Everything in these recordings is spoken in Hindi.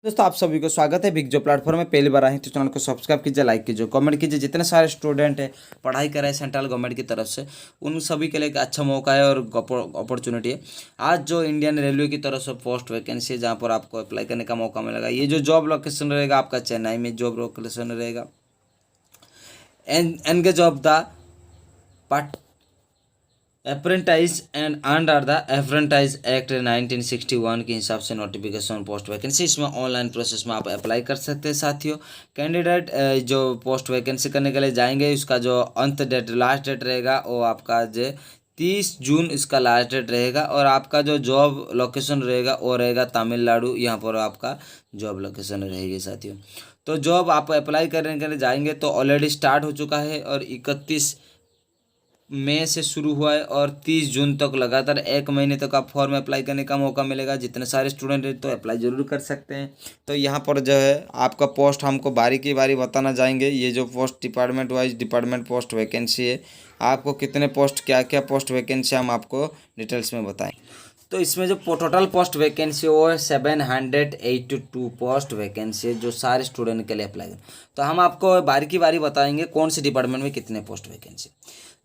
दोस्तों आप सभी को स्वागत है बिग जो प्लेटफॉर्म में। पहली बार आए हैं तो चैनल को सब्सक्राइब कीजिए, लाइक कीजिए, कमेंट कीजिए। जितने सारे स्टूडेंट हैं पढ़ाई कर रहे हैं सेंट्रल गवर्नमेंट की तरफ से, उन सभी के लिए एक अच्छा मौका है और अपॉर्चुनिटी है। आज जो इंडियन रेलवे की तरफ से पोस्ट वैकेंसी है जहाँ पर आपको अप्लाई करने का मौका मिलेगा, ये जो जॉब लोकेशन रहेगा आपका चेन्नई में जॉब लोकेशन रहेगा। Engage of the part apprentice and under the apprentice act 1961 के हिसाब से नोटिफिकेशन पोस्ट वैकेंसी, इसमें ऑनलाइन प्रोसेस में आप अप्लाई कर सकते हैं। साथियों, कैंडिडेट जो पोस्ट वैकेंसी करने के लिए जाएंगे उसका जो अंत डेट लास्ट डेट रहेगा वो आपका जो 30 जून इसका लास्ट डेट रहेगा। और आपका जो जॉब लोकेशन रहेगा वो रहेगा तमिलनाडु, यहाँ पर आपका जॉब लोकेशन रहेगी। साथियों, तो जॉब आप अप्लाई करने के लिए जाएंगे तो ऑलरेडी स्टार्ट हो चुका है और 31 मई से शुरू हुआ है और 30 जून तक लगातार एक महीने तक आप फॉर्म अप्लाई करने का मौका मिलेगा। जितने सारे स्टूडेंट हैं तो अप्लाई जरूर कर सकते हैं। तो यहाँ पर जो है आपका पोस्ट हमको बारी की बारी बताना जाएंगे। ये जो post department wise department post vacancy है, आपको कितने पोस्ट क्या क्या पोस्ट वैकेंसी हम आपको डिटेल्स में बताएं। तो इसमें जो टोटल पोस्ट वैकेंसी वो है 782 पोस्ट वैकेंसी है जो सारे स्टूडेंट के लिए अप्लाई करें। तो हम आपको बारी की बारी बताएंगे कौन से डिपार्टमेंट में कितने पोस्ट वैकेंसी।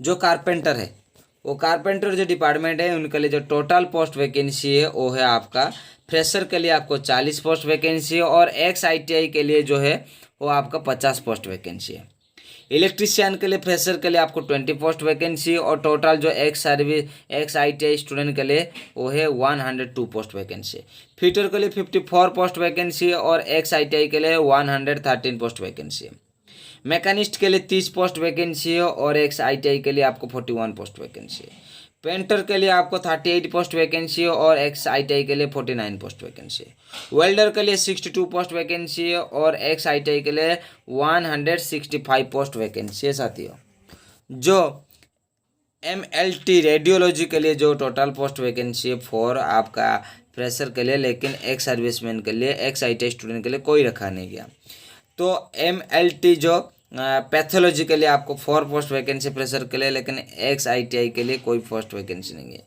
जो कारपेंटर है, वो कारपेंटर जो डिपार्टमेंट है उनके लिए जो टोटल पोस्ट वैकेंसी है वो है आपका फ्रेशर के लिए आपको 40 पोस्ट वैकेंसी है और एक्स ITI के लिए जो है वो आपका 50 पोस्ट वैकेंसी है। इलेक्ट्रीशियन के लिए फ्रेशर के लिए आपको 20 पोस्ट वैकेंसी और टोटल जो एक्स ITI स्टूडेंट के लिए वो है 102 पोस्ट वैकेंसी। फिटर के लिए 54 पोस्ट वैकेंसी और एक्स ITI के लिए 113 पोस्ट वैकेंसी है। मैकेनिस्ट के लिए 30 पोस्ट वैकेंसी है और एक्स ITI के लिए आपको 41 पोस्ट वैकेंसी है। पेंटर के लिए आपको 38 पोस्ट वैकेंसी है और एक्स ITI के लिए 49 पोस्ट वैकेंसी है। वेल्डर के लिए 62 पोस्ट वैकेंसी है और एक्स ITI के लिए 165 पोस्ट वैकेंसी है। साथियों, जो MLT रेडियोलॉजी के लिए जो टोटल पोस्ट वैकेंसी है 4 आपका फ्रेशर के लिए, लेकिन एक्स सर्विसमैन के लिए एक्स ITI स्टूडेंट के लिए कोई रखा नहीं गया। तो MLT जो पैथोलॉजी के लिए आपको 4 पोस्ट वैकेंसी फ्रेशर के लिए, लेकिन एक्स ITI के लिए कोई पोस्ट वैकेंसी नहीं है।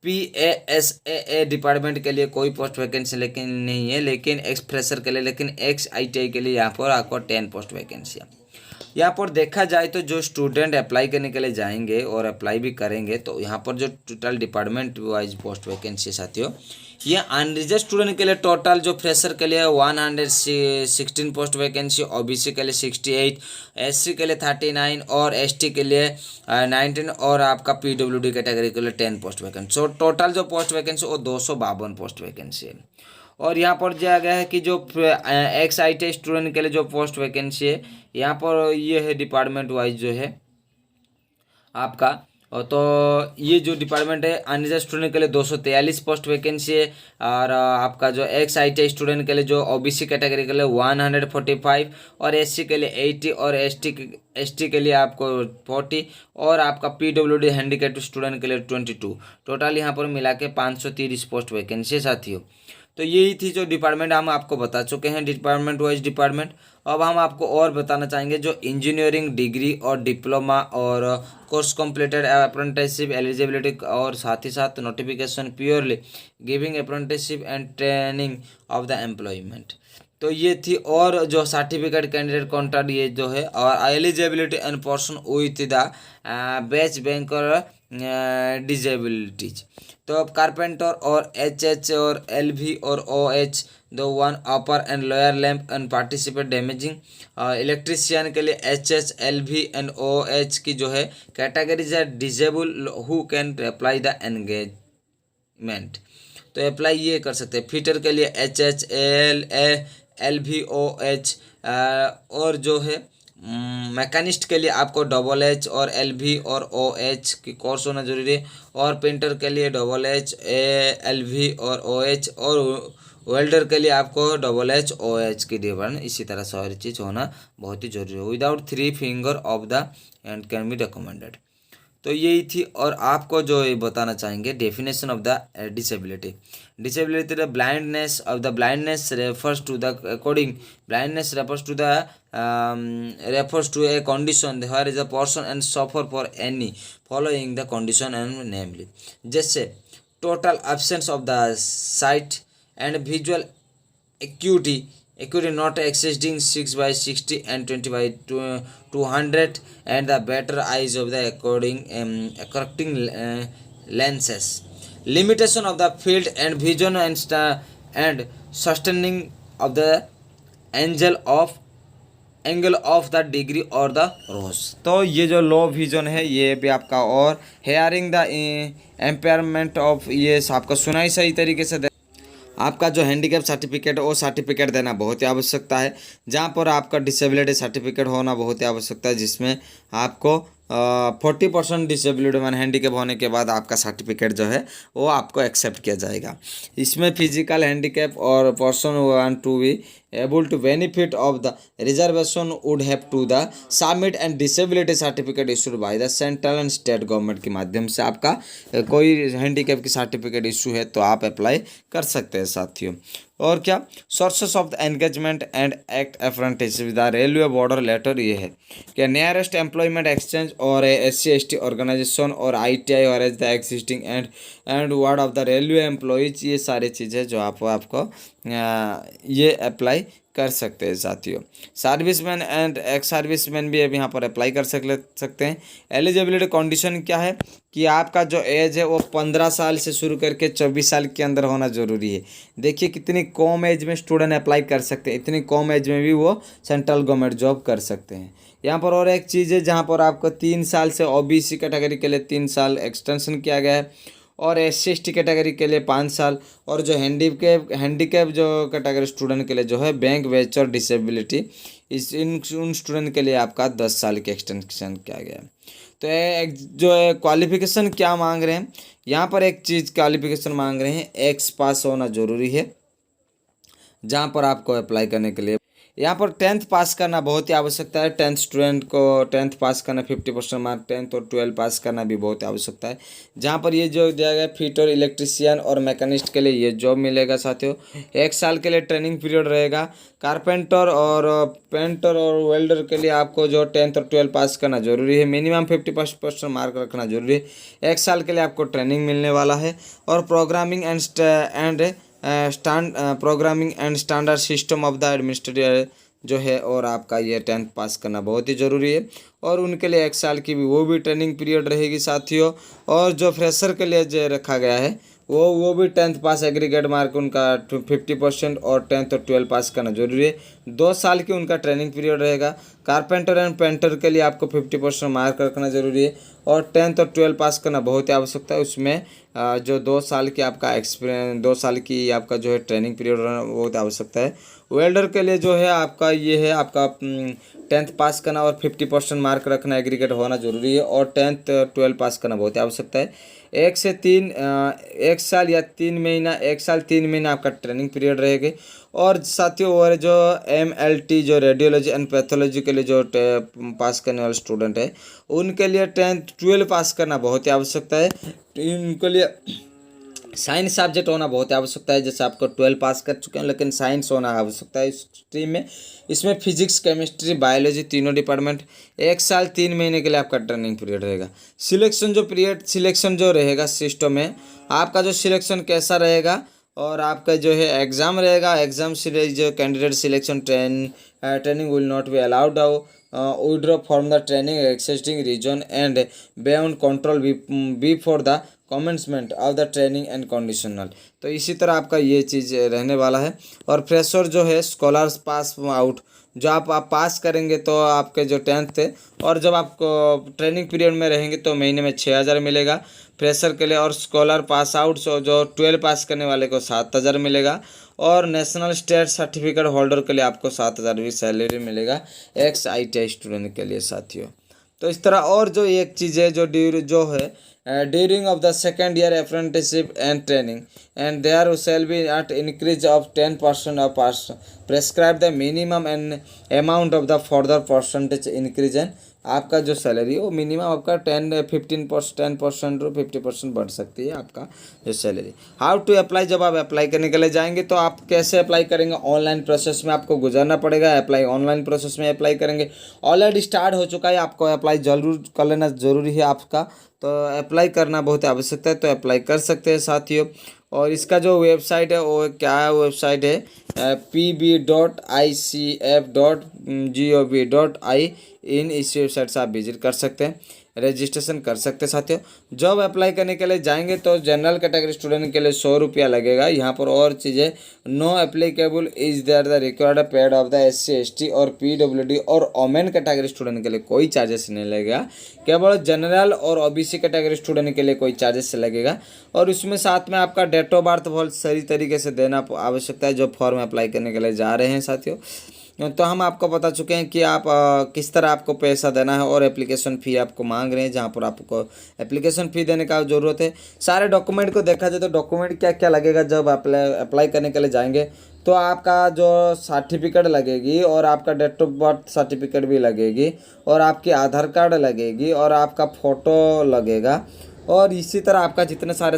PASAA डिपार्टमेंट के लिए कोई पोस्ट वैकेंसी लेकिन नहीं है, लेकिन एक्स फ्रेशर के लिए, लेकिन एक्स ITI के लिए यहाँ पर आपको 10 पोस्ट वैकेंसी है। यहाँ पर देखा जाए तो जो स्टूडेंट अप्लाई करने के लिए जाएंगे और अप्लाई भी करेंगे तो यहाँ पर जो total department wise post vacancy साथियों, ये अनरिजर्व स्टूडेंट के लिए टोटल जो फ्रेशर के लिए 116 पोस्ट वैकेंसी, OBC के लिए 68, SC के लिए 39 और ST के लिए 19 और आपका PWD कैटेगरी के लिए 10 पोस्ट वैकेंसी। सो टोटल जो पोस्ट वैकेंसी वो 252 पोस्ट वैकेंसी है। और यहाँ पर दिया गया है कि जो एक्स ITI स्टूडेंट के लिए जो पोस्ट वैकेंसी है यहाँ पर ये है डिपार्टमेंट वाइज जो है आपका। और तो ये जो डिपार्टमेंट है अनरिजर्व स्टूडेंट के लिए 243 पोस्ट वैकेंसी है और आपका जो एक्स ITI स्टूडेंट के लिए जो OBC कैटेगरी के लिए 145 और SC के लिए 80 और ST के लिए आपको 40 और आपका PWD हैंडीकैप्ड स्टूडेंट के लिए 22। टोटल यहाँ पर मिला के 530 पोस्ट वैकेंसी है। साथियों, तो यही थी जो डिपार्टमेंट हम आपको बता चुके हैं डिपार्टमेंट वाइज डिपार्टमेंट। अब हम आपको और बताना चाहेंगे जो इंजीनियरिंग डिग्री और डिप्लोमा और कोर्स कंप्लीटेड अप्रेंटिसशिप एलिजिबिलिटी और साथ ही साथ notification purely giving apprenticeship and training of the employment. तो ये थी। और जो सर्टिफिकेट कैंडिडेट कॉन्ट्रैक्ट ये जो है और eligibility and person with the बेच बैंक और डिजेबिलिटीज। तो अब कारपेंटर और HH और LV और OH दो 1 upper and lower lamp and participate damaging. Electrician के लिए HH LV एंड OH की जो है कैटेगरीज है disable who can apply the engagement, तो अप्लाई ये कर सकते हैं। फिटर के लिए HH LV OH और जो है मैकेनिस्ट के लिए आपको HH और LV और OH की कोर्स होना जरूरी है। और पेंटर के लिए HH LV और OH और वेल्डर के लिए आपको HH OH की डिमांड, इसी तरह सारी चीज़ होना बहुत ही जरूरी है। Without 3 finger of the and can be recommended. तो यही थी। और आपको जो ये बताना चाहेंगे definition of the disability. Disability the blindness of the blindness refers to the according blindness refers to a condition where is a person and suffer for any following the condition and namely जैसे total absence of the sight and visual equity not exceeding 6/60 and 20/200 and the better eyes of the correcting lenses. Limitation of the field and vision and sustaining of the angel of angle of the degree और द रोज। तो ये जो लो विजन है ये भी आपका, और हेयरिंग द एम्पेयरमेंट ऑफ, ये आपका सुनाई सही तरीके से आपका जो हैंडीकैप सर्टिफिकेट वो सर्टिफिकेट देना बहुत ही आवश्यकता है, जहाँ पर आपका डिसेबिलिटी सर्टिफिकेट होना बहुत ही आवश्यकता है, जिसमें आपको 40% डिसेबिलिटी मान हैंडीकैप होने के बाद आपका सर्टिफिकेट जो है वो आपको एक्सेप्ट किया जाएगा। इसमें फिजिकल हैंडीकैप और person want to be able to benefit of the reservation would have to the submit and disability certificate issued by the central and state government के माध्यम से आपका कोई हैंडीकैप की सर्टिफिकेट इशू है तो आप अप्लाई कर सकते हैं साथियों। और क्या sources of the engagement and act apprentice the railway border letter ये है कि नियरेस्ट एम्प्लॉयमेंट एक्सचेंज और SC/ST ऑर्गेनाइजेशन और ITI और as the existing and ward of the railway employees, ये सारी चीज़ें जो आपको ये अप्लाई कर सकते हैं साथियों। सर्विसमैन एंड एक्स सर्विसमैन भी अब यहाँ पर अप्लाई कर सकते हैं। एलिजिबिलिटी कंडीशन क्या है कि आपका जो एज है वो 15 साल से शुरू करके 24 साल के अंदर होना ज़रूरी है। देखिए कितनी कम एज में स्टूडेंट अप्लाई कर सकते हैं, इतनी कम एज में भी वो सेंट्रल गवर्नमेंट जॉब कर सकते हैं। यहाँ पर और एक चीज़ है जहाँ पर आपको 3 साल से OBC कैटेगरी के लिए 3 साल एक्सटेंशन किया गया है, और SC/ST कैटेगरी के लिए 5 साल, और जो हैंडीकैप जो कैटेगरी स्टूडेंट के लिए जो है बैंक वेचर डिसेबिलिटी उन स्टूडेंट के लिए आपका 10 साल की एक्सटेंशन किया गया है। तो जो है क्वालिफिकेशन क्या मांग रहे हैं, यहाँ पर एक चीज़ क्वालिफिकेशन मांग रहे हैं, एक्स पास होना ज़रूरी है जहाँ पर आपको अप्लाई करने के लिए। यहाँ पर 10th पास करना बहुत ही आवश्यकता है। 10th स्टूडेंट को 10th पास करना 50% मार्क, 10th और 12 पास करना भी बहुत आवश्यकता है। जहाँ पर ये जो दिया गया फिटर, इलेक्ट्रिशियन और मैकेनिस्ट के लिए ये जॉब मिलेगा साथियों। 1 साल के लिए ट्रेनिंग पीरियड रहेगा। कारपेंटर और पेंटर और वेल्डर के लिए आपको जो 10th और 12 पास करना जरूरी है। मिनिमम 50% मार्क रखना जरूरी है। 1 साल के लिए आपको ट्रेनिंग मिलने वाला है। और programming and standard system of the administrative जो है, और आपका ये 10th पास करना बहुत ही ज़रूरी है। और उनके लिए 1 साल की वो भी ट्रेनिंग पीरियड रहेगी साथियों। और जो फ्रेशर के लिए जो रखा गया है वो भी 10th पास एग्रीगेट मार्क उनका 50% और 10th और 12 पास करना जरूरी है। 2 साल की उनका ट्रेनिंग पीरियड रहेगा। कारपेंटर एंड पेंटर के लिए आपको 50% मार्क रखना जरूरी है, और 10th और 12 पास करना बहुत ही आवश्यकता है। उसमें जो 2 साल की आपका एक्सपीरियंस, 2 साल की आपका जो है ट्रेनिंग पीरियड रहना बहुत आवश्यकता है। वेल्डर के लिए जो है आपका ये है आपका 10th पास करना और 50% मार्क रखना एग्रीगेट होना जरूरी है, और 10th 12 पास करना बहुत ही आवश्यकता है। 1 साल या 3 महीना, 1 साल 3 महीना आपका ट्रेनिंग पीरियड रहेगी। और साथियों और जो MLT जो रेडियोलॉजी एंड पैथोलॉजी के लिए जो पास करने वाले स्टूडेंट है उनके लिए 10th 12 पास करना बहुत ही आवश्यकता है। उनके लिए साइंस सब्जेक्ट होना बहुत आवश्यकता है। जैसे आपको 12 पास कर चुके हैं लेकिन साइंस होना आवश्यकता है इस स्ट्रीम में। इसमें फिजिक्स, केमिस्ट्री, बायोलॉजी तीनों डिपार्टमेंट। 1 साल 3 महीने के लिए आपका ट्रेनिंग पीरियड रहेगा। सिलेक्शन जो रहेगा सिस्टम में, आपका जो सिलेक्शन कैसा रहेगा, और आपका जो है एग्ज़ाम रहेगा। एग्ज़ाम से जो candidate selection training will not be allowed withdraw from the training existing region and beyond control before the commencement of the training and conditional। तो इसी तरह आपका ये चीज़ रहने वाला है। और फ्रेशर जो है स्कॉलर्स पास आउट, जो आप पास करेंगे तो आपके जो 10th थे, और जब आपको ट्रेनिंग पीरियड में रहेंगे तो महीने में 6000 मिलेगा फ्रेशर के लिए। और स्कॉलर पास आउट जो 12 पास करने वाले को 7000 मिलेगा। और नेशनल स्टेट सर्टिफिकेट होल्डर के लिए आपको 7000 भी सैलरी मिलेगा एक्स ITI स्टूडेंट के लिए साथियों। तो इस तरह और जो एक चीज़ है जो है during of the second year apprenticeship and training and there shall be at increase of 10% of prescribe the minimum and amount of the further percentage increase and आपका जो सैलरी है वो मिनिमम आपका 10% और 50% बढ़ सकती है आपका जो सैलरी। हाउ टू अप्लाई, जब आप अप्लाई करने के लिए जाएंगे तो आप कैसे अप्लाई करेंगे, ऑनलाइन प्रोसेस में आपको गुजरना पड़ेगा। अप्लाई ऑनलाइन प्रोसेस में अप्लाई करेंगे, ऑलरेडी स्टार्ट हो चुका है, आपको अप्लाई जरूर कर लेना ज़रूरी है आपका। तो अप्लाई करना बहुत आवश्यकता है, तो अप्लाई कर सकते हैं साथियों। और इसका जो वेबसाइट है वो क्या है, वेबसाइट है pb.icf.gov.in। इस वेबसाइट से आप विजिट कर सकते हैं, रजिस्ट्रेशन कर सकते हैं साथियों। जॉब अप्लाई करने के लिए जाएंगे तो जनरल कैटेगरी स्टूडेंट के लिए 100 रुपया लगेगा। यहाँ पर और चीज़ें, no applicable is there the required paid of the SC ST और PWD और ओमेन कैटेगरी स्टूडेंट के लिए कोई चार्जेस नहीं लगेगा। केवल जनरल और OBC कैटेगरी स्टूडेंट के लिए कोई चार्जेस लगेगा। और उसमें साथ में आपका डेट ऑफ बर्थ बहुत सही तरीके से देना आवश्यकता है, जो फॉर्म अप्लाई करने के लिए जा रहे हैं साथियों। तो हम आपको बता चुके हैं कि आप किस तरह आपको पैसा देना है और एप्लीकेशन फ़ी आपको मांग रहे हैं, जहाँ पर आपको एप्लीकेशन फ़ी देने का ज़रूरत है। सारे डॉक्यूमेंट को देखा जाए तो डॉक्यूमेंट क्या क्या लगेगा जब अप्लाई करने के लिए जाएंगे, तो आपका जो सर्टिफिकेट लगेगी और आपका डेट ऑफ बर्थ सर्टिफिकेट भी लगेगी और आपकी आधार कार्ड लगेगी और आपका फ़ोटो लगेगा और इसी तरह आपका जितने सारे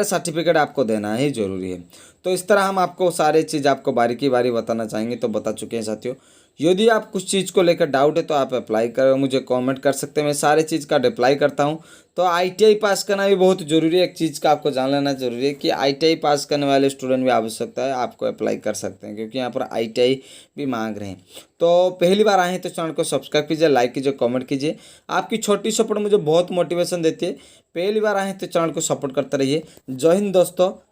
सर्टिफिकेट आपको देना ही जरूरी है। तो इस तरह हम आपको सारे चीज़ आपको बारी बारी बताना चाहेंगे, तो बता चुके हैं साथियों। यदि आप कुछ चीज़ को लेकर डाउट है तो आप अप्लाई कर मुझे कमेंट कर सकते हैं, मैं सारे चीज़ का रिप्लाई करता हूं। तो ITI पास करना भी बहुत ज़रूरी है। एक चीज़ का आपको जान लेना जरूरी है कि ITI पास करने वाले स्टूडेंट भी आवश्यकता है आपको अप्लाई कर सकते हैं, क्योंकि यहाँ पर ITI भी मांग रहे हैं। तो पहली बार आए हैं तो चैनल को सब्सक्राइब कीजिए, लाइक कीजिए, कमेंट कीजिए। आपकी छोटी सपोर्ट मुझे बहुत मोटिवेशन देती है। पहली बार आए हैं तो चैनल को सपोर्ट करते रहिए। जय हिंद दोस्तों।